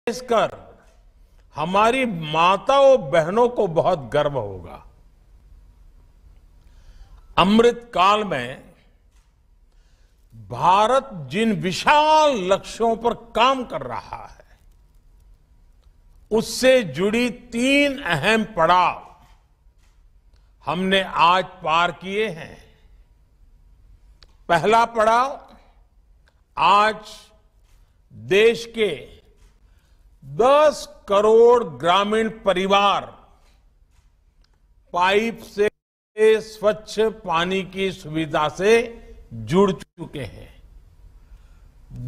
खासकर हमारी माताओं बहनों को बहुत गर्व होगा। अमृत काल में भारत जिन विशाल लक्ष्यों पर काम कर रहा है, उससे जुड़ी 3 अहम पड़ाव हमने आज पार किए हैं। पहला पड़ाव, आज देश के 10 करोड़ ग्रामीण परिवार पाइप से स्वच्छ पानी की सुविधा से जुड़ चुके हैं।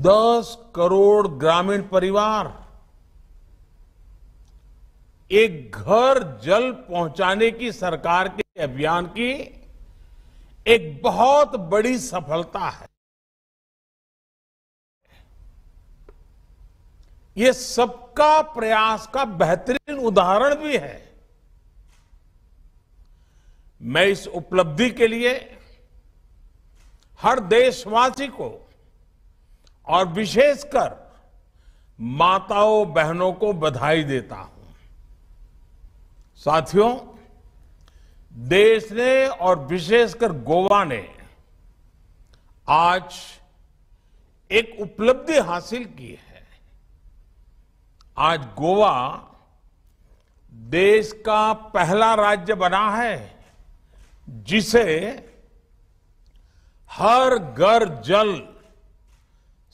10 करोड़ ग्रामीण परिवार एक घर जल पहुंचाने की सरकार के अभियान की एक बहुत बड़ी सफलता है। ये सबका प्रयास का बेहतरीन उदाहरण भी है। मैं इस उपलब्धि के लिए हर देशवासी को और विशेषकर माताओं बहनों को बधाई देता हूं। साथियों, देश ने और विशेषकर गोवा ने आज एक उपलब्धि हासिल की है। आज गोवा देश का पहला राज्य बना है जिसे हर घर जल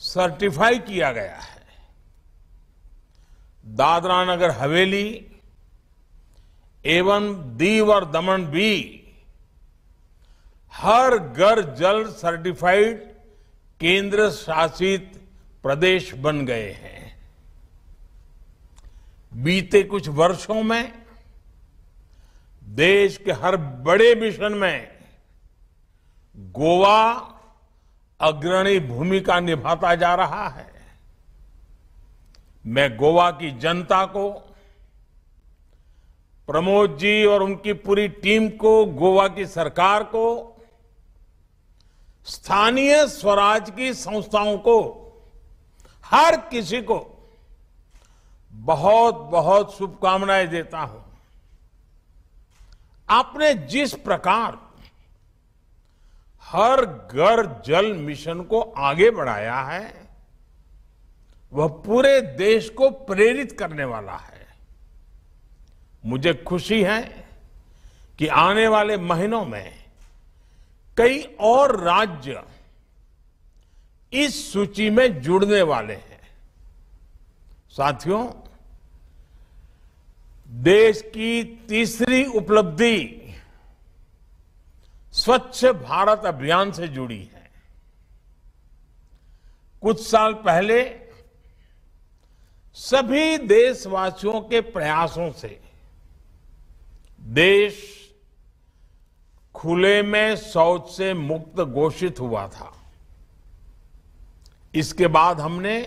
सर्टिफाई किया गया है। दादरा नगर हवेली एवं दीव और दमन भी हर घर जल सर्टिफाइड केंद्र शासित प्रदेश बन गए हैं। बीते कुछ वर्षों में देश के हर बड़े मिशन में गोवा अग्रणी भूमिका निभाता जा रहा है। मैं गोवा की जनता को, प्रमोद जी और उनकी पूरी टीम को, गोवा की सरकार को, स्थानीय स्वराज की संस्थाओं को, हर किसी को बहुत बहुत शुभकामनाएं देता हूं। आपने जिस प्रकार हर घर जल मिशन को आगे बढ़ाया है, वह पूरे देश को प्रेरित करने वाला है। मुझे खुशी है कि आने वाले महीनों में कई और राज्य इस सूची में जुड़ने वाले हैं। साथियों, देश की तीसरी उपलब्धि स्वच्छ भारत अभियान से जुड़ी है। कुछ साल पहले सभी देशवासियों के प्रयासों से देश खुले में शौच से मुक्त घोषित हुआ था। इसके बाद हमने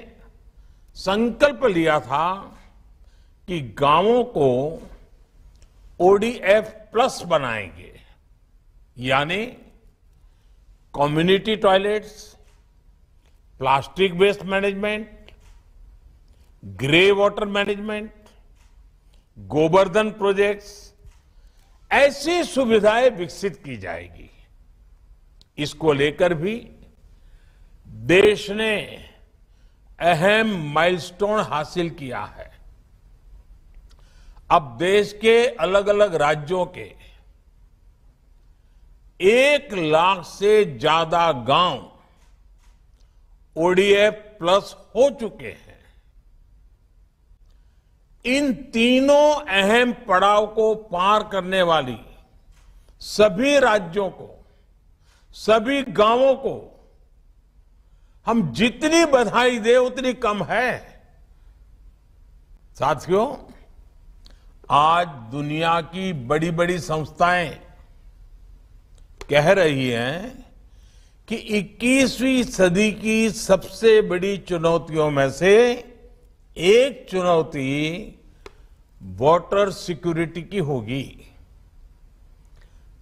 संकल्प लिया था कि गांवों को ओडीएफ प्लस बनाएंगे, यानी community toilets, plastic waste management, grey water management, Gobardhan projects, ऐसी सुविधाएं विकसित की जाएगी। इसको लेकर भी देश ने अहम माइलस्टोन हासिल किया है। अब देश के अलग अलग राज्यों के 1 लाख से ज्यादा गांव ओडीएफ प्लस हो चुके हैं। इन तीनों अहम पड़ाव को पार करने वाली सभी राज्यों को, सभी गांवों को हम जितनी बधाई दें उतनी कम है। साथियों, आज दुनिया की बड़ी बड़ी संस्थाएं कह रही हैं कि 21वीं सदी की सबसे बड़ी चुनौतियों में से एक चुनौती वाटर सिक्योरिटी की होगी।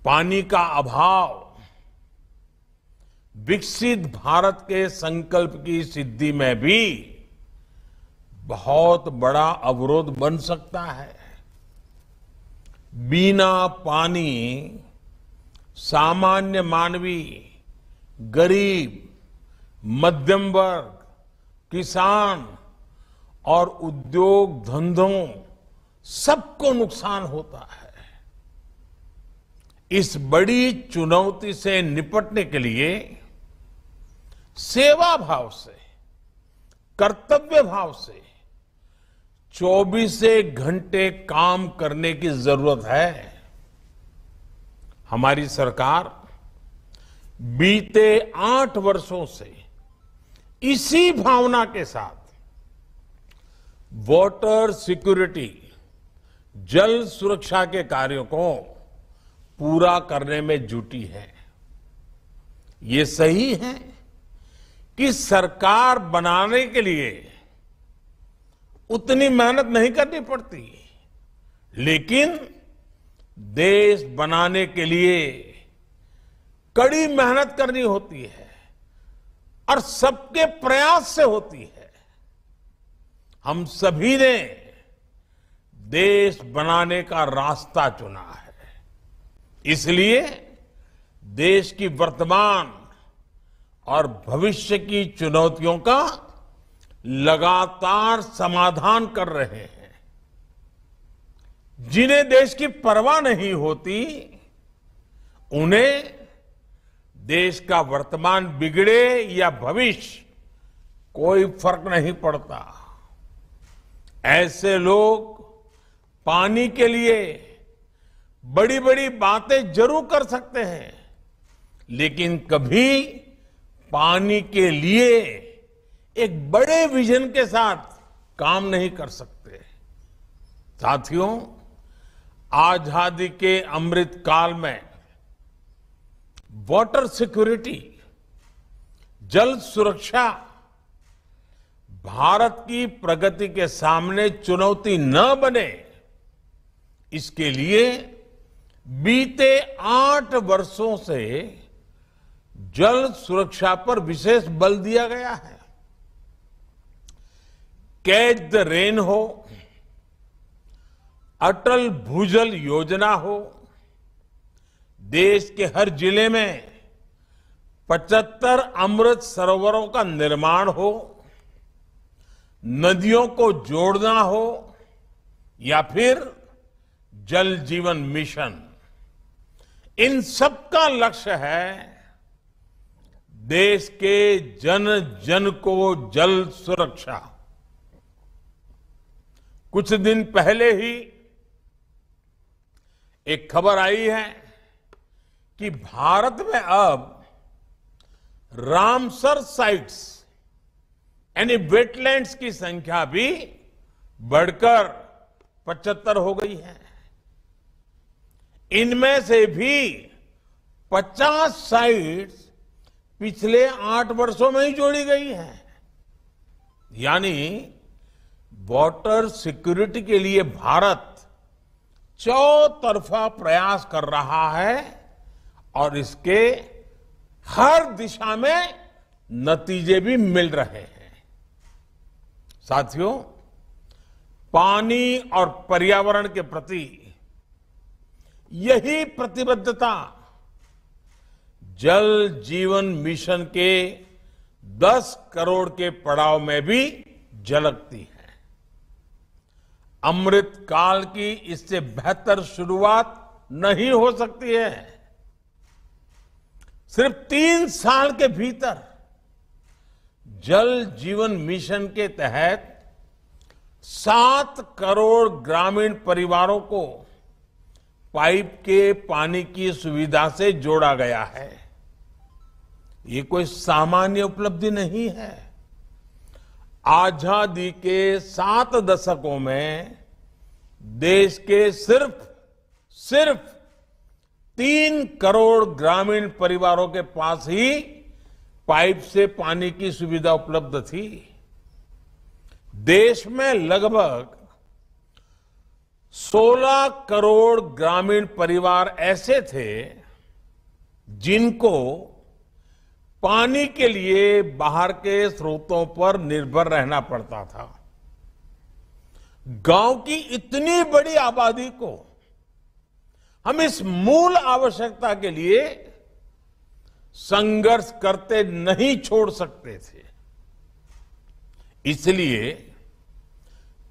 पानी का अभाव विकसित भारत के संकल्प की सिद्धि में भी बहुत बड़ा अवरोध बन सकता है। बिना पानी सामान्य मानवी, गरीब, मध्यम वर्ग, किसान और उद्योग धंधों सबको नुकसान होता है। इस बड़ी चुनौती से निपटने के लिए सेवा भाव से, कर्तव्य भाव से 24 घंटे काम करने की जरूरत है। हमारी सरकार बीते 8 वर्षों से इसी भावना के साथ वाटर सिक्योरिटी, जल सुरक्षा के कार्यों को पूरा करने में जुटी है। ये सही है कि सरकार बनाने के लिए उतनी मेहनत नहीं करनी पड़ती, लेकिन देश बनाने के लिए कड़ी मेहनत करनी होती है और सबके प्रयास से होती है। हम सभी ने देश बनाने का रास्ता चुना है, इसलिए देश की वर्तमान और भविष्य की चुनौतियों का लगातार समाधान कर रहे हैं। जिन्हें देश की परवाह नहीं होती, उन्हें देश का वर्तमान बिगड़े या भविष्य कोई फर्क नहीं पड़ता। ऐसे लोग पानी के लिए बड़ी बड़ी बातें जरूर कर सकते हैं, लेकिन कभी पानी के लिए एक बड़े विजन के साथ काम नहीं कर सकते। साथियों, आजादी के अमृत काल में वाटर सिक्योरिटी, जल सुरक्षा भारत की प्रगति के सामने चुनौती न बने, इसके लिए बीते 8 वर्षों से जल सुरक्षा पर विशेष बल दिया गया है। कैच द रेन हो, अटल भूजल योजना हो, देश के हर जिले में 75 अमृत सरोवरों का निर्माण हो, नदियों को जोड़ना हो, या फिर जल जीवन मिशन, इन सबका लक्ष्य है देश के जन जन को जल सुरक्षा। कुछ दिन पहले ही एक खबर आई है कि भारत में अब रामसर साइट्स यानी वेटलैंड्स की संख्या भी बढ़कर 75 हो गई है। इनमें से भी 50 साइट्स पिछले 8 वर्षों में ही जोड़ी गई है। यानी वाटर सिक्योरिटी के लिए भारत चौतरफा प्रयास कर रहा है और इसके हर दिशा में नतीजे भी मिल रहे हैं। साथियों, पानी और पर्यावरण के प्रति यही प्रतिबद्धता जल जीवन मिशन के 10 करोड़ के पड़ाव में भी झलकती है। अमृत काल की इससे बेहतर शुरुआत नहीं हो सकती है। सिर्फ 3 साल के भीतर जल जीवन मिशन के तहत 7 करोड़ ग्रामीण परिवारों को पाइप के पानी की सुविधा से जोड़ा गया है। ये कोई सामान्य उपलब्धि नहीं है। आजादी के 7 दशकों में देश के सिर्फ 3 करोड़ ग्रामीण परिवारों के पास ही पाइप से पानी की सुविधा उपलब्ध थी। देश में लगभग 16 करोड़ ग्रामीण परिवार ऐसे थे जिनको पानी के लिए बाहर के स्रोतों पर निर्भर रहना पड़ता था। गांव की इतनी बड़ी आबादी को हम इस मूल आवश्यकता के लिए संघर्ष करते नहीं छोड़ सकते थे। इसलिए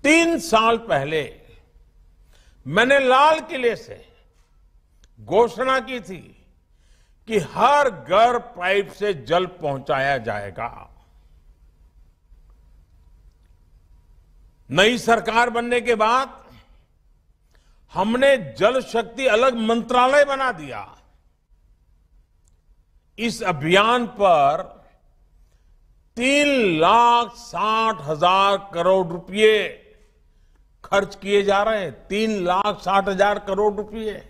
3 साल पहले मैंने लाल किले से घोषणा की थी कि हर घर पाइप से जल पहुंचाया जाएगा। नई सरकार बनने के बाद हमने जल शक्ति अलग मंत्रालय बना दिया। इस अभियान पर 3,60,000 करोड़ रुपए खर्च किए जा रहे हैं। 3,60,000 करोड़ रुपए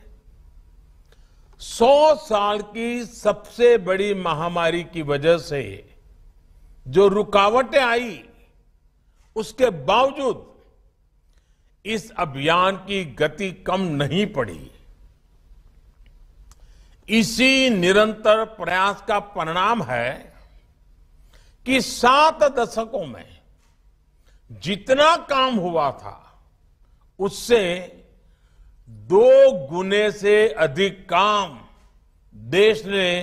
100 साल की सबसे बड़ी महामारी की वजह से जो रुकावटें आई, उसके बावजूद इस अभियान की गति कम नहीं पड़ी। इसी निरंतर प्रयास का परिणाम है कि 7 दशकों में जितना काम हुआ था उससे 2 गुने से अधिक काम देश ने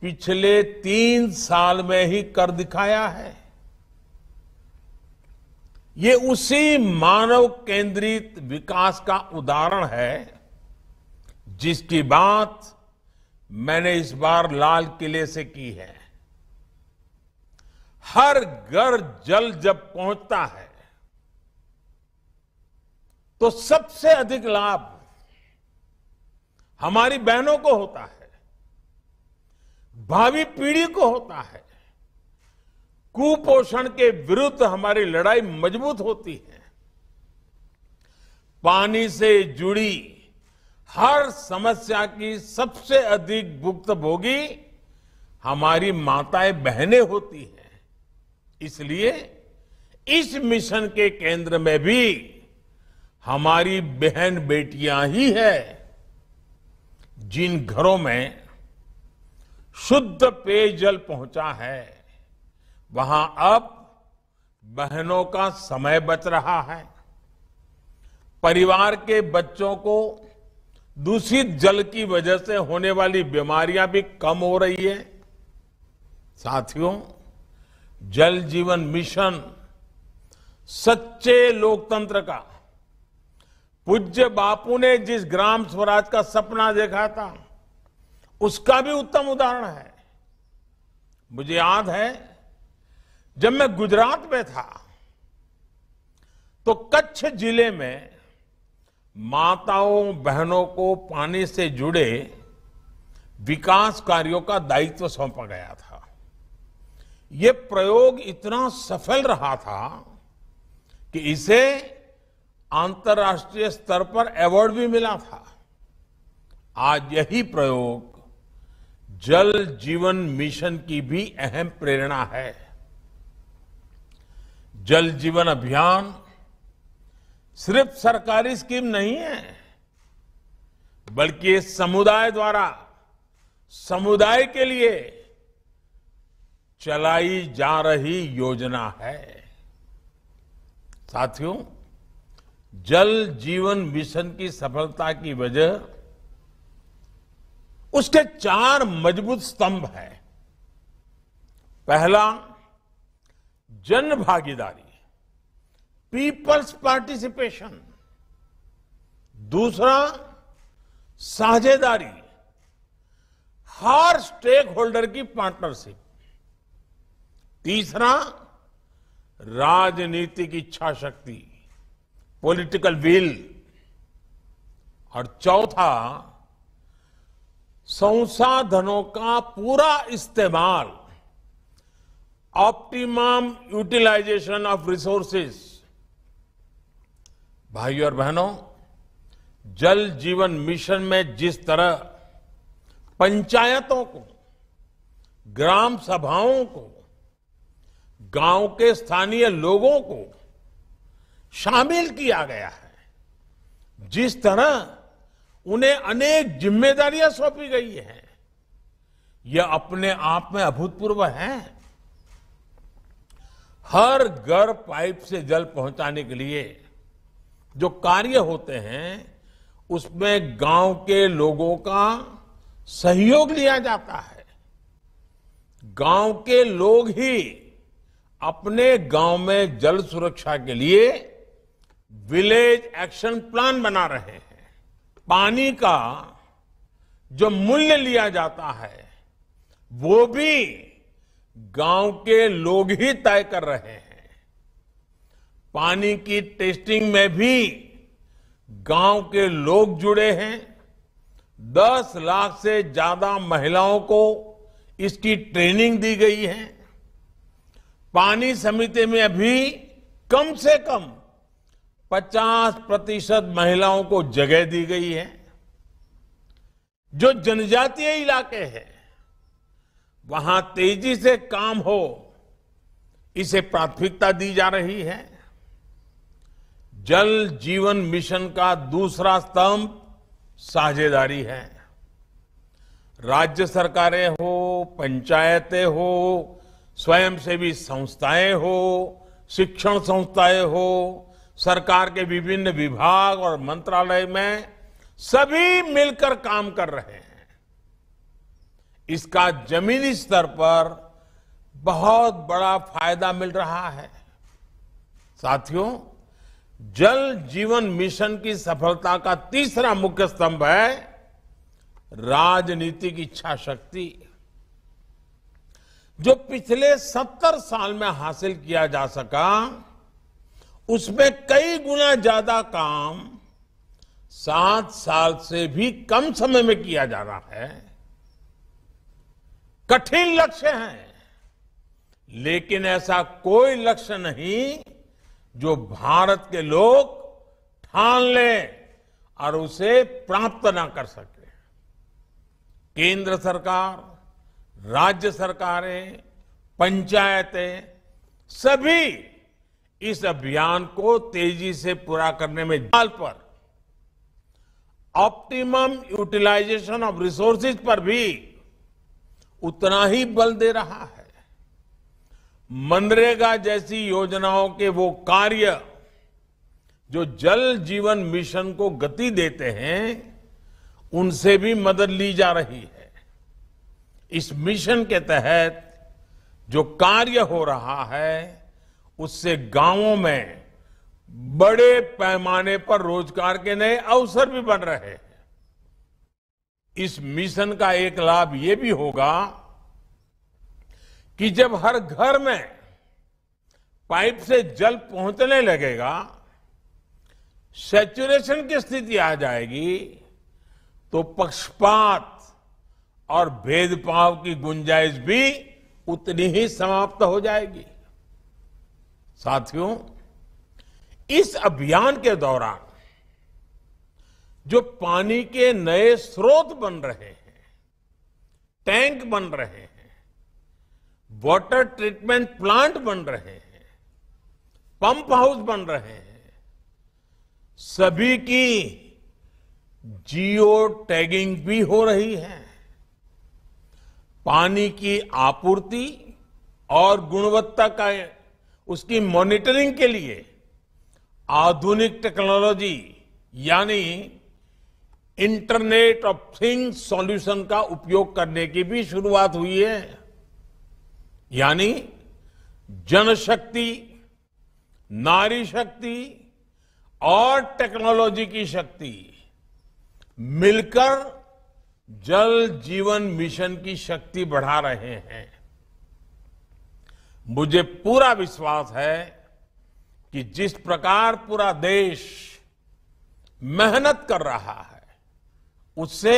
पिछले 3 साल में ही कर दिखाया है। ये उसी मानव केंद्रित विकास का उदाहरण है जिसकी बात मैंने इस बार लाल किले से की है। हर घर जल जब पहुंचता है तो सबसे अधिक लाभ हमारी बहनों को होता है, भावी पीढ़ी को होता है। कुपोषण के विरुद्ध हमारी लड़ाई मजबूत होती है। पानी से जुड़ी हर समस्या की सबसे अधिक भुक्तभोगी हमारी माताएं बहनें होती हैं। इसलिए इस मिशन के केंद्र में भी हमारी बहन बेटियां ही है। जिन घरों में शुद्ध पेयजल पहुंचा है, वहां अब बहनों का समय बच रहा है। परिवार के बच्चों को दूषित जल की वजह से होने वाली बीमारियां भी कम हो रही है। साथियों, जल जीवन मिशन सच्चे लोकतंत्र का, पूज्य बापू ने जिस ग्राम स्वराज का सपना देखा था, उसका भी उत्तम उदाहरण है। मुझे याद है, जब मैं गुजरात में था तो कच्छ जिले में माताओं बहनों को पानी से जुड़े विकास कार्यों का दायित्व सौंपा गया था। यह प्रयोग इतना सफल रहा था कि इसे अंतर्राष्ट्रीय स्तर पर अवार्ड भी मिला था। आज यही प्रयोग जल जीवन मिशन की भी अहम प्रेरणा है। जल जीवन अभियान सिर्फ सरकारी स्कीम नहीं है, बल्कि समुदाय द्वारा समुदाय के लिए चलाई जा रही योजना है। साथियों, जल जीवन मिशन की सफलता की वजह उसके 4 मजबूत स्तंभ हैं। पहला, जन भागीदारी, पीपल्स पार्टिसिपेशन। दूसरा, साझेदारी, हर स्टेक होल्डर की पार्टनरशिप। तीसरा, राजनीतिक इच्छा शक्ति, पॉलिटिकल विल। और चौथा, संसाधनों का पूरा इस्तेमाल, ऑप्टिमम यूटिलाइजेशन ऑफ रिसोर्सेस। भाइयों और बहनों, जल जीवन मिशन में जिस तरह पंचायतों को, ग्राम सभाओं को, गांव के स्थानीय लोगों को शामिल किया गया है, जिस तरह उन्हें अनेक जिम्मेदारियां सौंपी गई हैं, यह अपने आप में अभूतपूर्व है। हर घर पाइप से जल पहुंचाने के लिए जो कार्य होते हैं उसमें गांव के लोगों का सहयोग लिया जाता है। गांव के लोग ही अपने गांव में जल सुरक्षा के लिए विलेज एक्शन प्लान बना रहे हैं। पानी का जो मूल्य लिया जाता है वो भी गांव के लोग ही तय कर रहे हैं। पानी की टेस्टिंग में भी गांव के लोग जुड़े हैं। 10 लाख से ज्यादा महिलाओं को इसकी ट्रेनिंग दी गई है। पानी समिति में अभी कम से कम 50% महिलाओं को जगह दी गई है। जो जनजातीय इलाके हैं वहां तेजी से काम हो, इसे प्राथमिकता दी जा रही है। जल जीवन मिशन का दूसरा स्तंभ साझेदारी है। राज्य सरकारें हो, पंचायतें हो, स्वयंसेवी संस्थाएं हो, शिक्षण संस्थाएं हो, सरकार के विभिन्न विभाग और मंत्रालय में सभी मिलकर काम कर रहे हैं। इसका जमीनी स्तर पर बहुत बड़ा फायदा मिल रहा है। साथियों, जल जीवन मिशन की सफलता का तीसरा मुख्य स्तंभ है राजनीतिक इच्छा शक्ति। जो पिछले 70 साल में हासिल किया जा सका, उसमें कई गुना ज्यादा काम 7 साल से भी कम समय में किया जा रहा है। कठिन लक्ष्य है, लेकिन ऐसा कोई लक्ष्य नहीं जो भारत के लोग ठान लें और उसे प्राप्त ना कर सके। केंद्र सरकार, राज्य सरकारें, पंचायतें सभी इस अभियान को तेजी से पूरा करने में जाल पर ऑप्टिमम यूटिलाइजेशन ऑफ रिसोर्सेज पर भी उतना ही बल दे रहा है। मनरेगा जैसी योजनाओं के वो कार्य जो जल जीवन मिशन को गति देते हैं, उनसे भी मदद ली जा रही है। इस मिशन के तहत जो कार्य हो रहा है, उससे गांवों में बड़े पैमाने पर रोजगार के नए अवसर भी बन रहे हैं। इस मिशन का एक लाभ ये भी होगा कि जब हर घर में पाइप से जल पहुंचने लगेगा, सैचुरेशन की स्थिति आ जाएगी, तो पक्षपात और भेदभाव की गुंजाइश भी उतनी ही समाप्त हो जाएगी। साथियों, इस अभियान के दौरान जो पानी के नए स्रोत बन रहे हैं, टैंक बन रहे हैं, वाटर ट्रीटमेंट प्लांट बन रहे हैं, पंप हाउस बन रहे हैं, सभी की जियो टैगिंग भी हो रही है। पानी की आपूर्ति और गुणवत्ता का उसकी मॉनिटरिंग के लिए आधुनिक टेक्नोलॉजी यानी इंटरनेट ऑफ थिंग्स सॉल्यूशन का उपयोग करने की भी शुरुआत हुई है। यानी जनशक्ति, नारी शक्ति और टेक्नोलॉजी की शक्ति मिलकर जल जीवन मिशन की शक्ति बढ़ा रहे हैं। मुझे पूरा विश्वास है कि जिस प्रकार पूरा देश मेहनत कर रहा है, उससे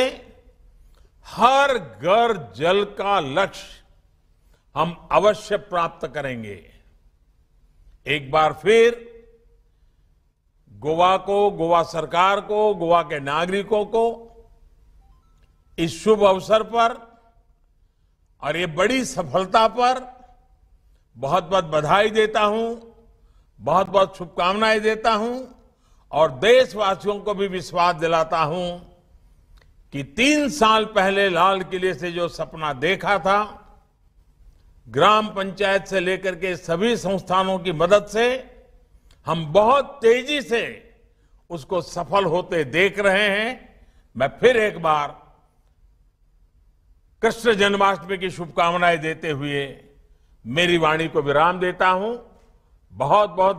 हर घर जल का लक्ष्य हम अवश्य प्राप्त करेंगे। एक बार फिर गोवा को, गोवा सरकार को, गोवा के नागरिकों को इस शुभ अवसर पर और ये बड़ी सफलता पर बहुत बहुत बधाई देता हूं, बहुत बहुत शुभकामनाएं देता हूं और देशवासियों को भी विश्वास दिलाता हूं कि 3 साल पहले लाल किले से जो सपना देखा था, ग्राम पंचायत से लेकर के सभी संस्थानों की मदद से हम बहुत तेजी से उसको सफल होते देख रहे हैं। मैं फिर एक बार कृष्ण जन्माष्टमी की शुभकामनाएं देते हुए मेरी वाणी को विराम देता हूं। बहुत बहुत